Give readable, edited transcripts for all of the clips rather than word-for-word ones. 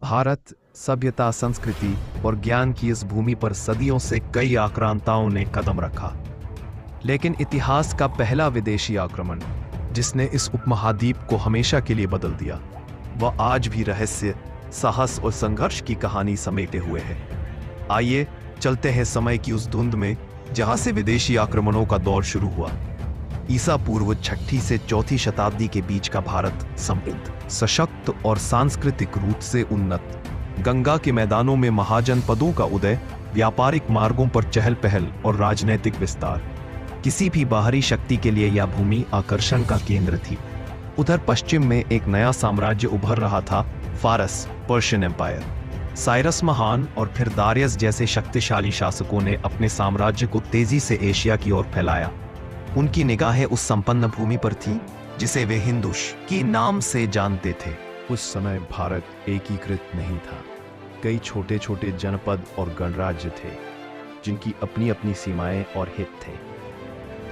भारत सभ्यता, संस्कृति और ज्ञान की इस भूमि पर सदियों से कई आक्रांताओं ने कदम रखा। लेकिन इतिहास का पहला विदेशी आक्रमण, जिसने इस उपमहाद्वीप को हमेशा के लिए बदल दिया, वह आज भी रहस्य, साहस और संघर्ष की कहानी समेटे हुए है। आइए चलते हैं समय की उस धुंध में जहां से विदेशी आक्रमणों का दौर शुरू हुआ। ईसा पूर्व 6ठी से 4ठी शताब्दी के बीच का भारत समृद्ध, सशक्त और सांस्कृतिक रूप से उन्नत। गंगा के मैदानों में महाजनपदों का उदय, व्यापारिक मार्गों पर चहल पहल और राजनैतिक विस्तार। किसी भी बाहरी शक्ति के लिए यह भूमि आकर्षण का केंद्र थी। उधर पश्चिम में एक नया साम्राज्य उभर रहा था, फारस, पर्शियन एम्पायर। साइरस महान और फिर दारियस जैसे शक्तिशाली शासकों ने अपने साम्राज्य को तेजी से एशिया की ओर फैलाया। उनकी निगाहें उस संपन्न भूमि पर थी जिसे वे हिंदुश के नाम से जानते थे। उस समय भारत एकीकृत नहीं था। कई छोटे छोटे जनपद और गणराज्य थे जिनकी अपनी अपनी सीमाएं और हित थे।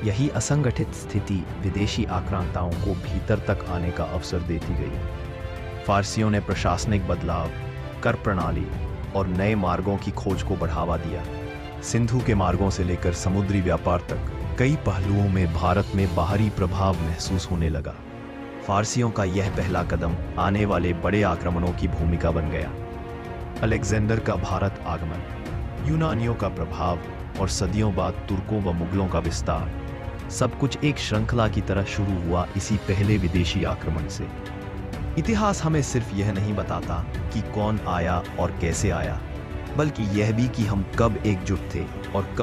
यही असंगठित स्थिति विदेशी आक्रांताओं को भीतर तक आने का अवसर देती गई। फारसियों ने प्रशासनिक बदलाव, कर प्रणाली और नए मार्गों की खोज को बढ़ावा दिया। सिंधु के मार्गों से लेकर समुद्री व्यापार तक कई पहलुओं में भारत में बाहरी प्रभाव महसूस होने लगा। फारसियों का यह पहला कदम आने वाले बड़े आक्रमणों की भूमिका बन गया। अलेक्जेंडर का भारत आगमन, यूनानियों का प्रभाव और सदियों बाद तुर्कों व मुगलों का विस्तार, सब कुछ एक श्रृंखला की तरह शुरू हुआ इसी पहले विदेशी आक्रमण से। इतिहास हमें सिर्फ यह नहीं बताता कि कौन आया और कैसे आया, बल्कि यह भी कि हम कब एकजुट थे और कब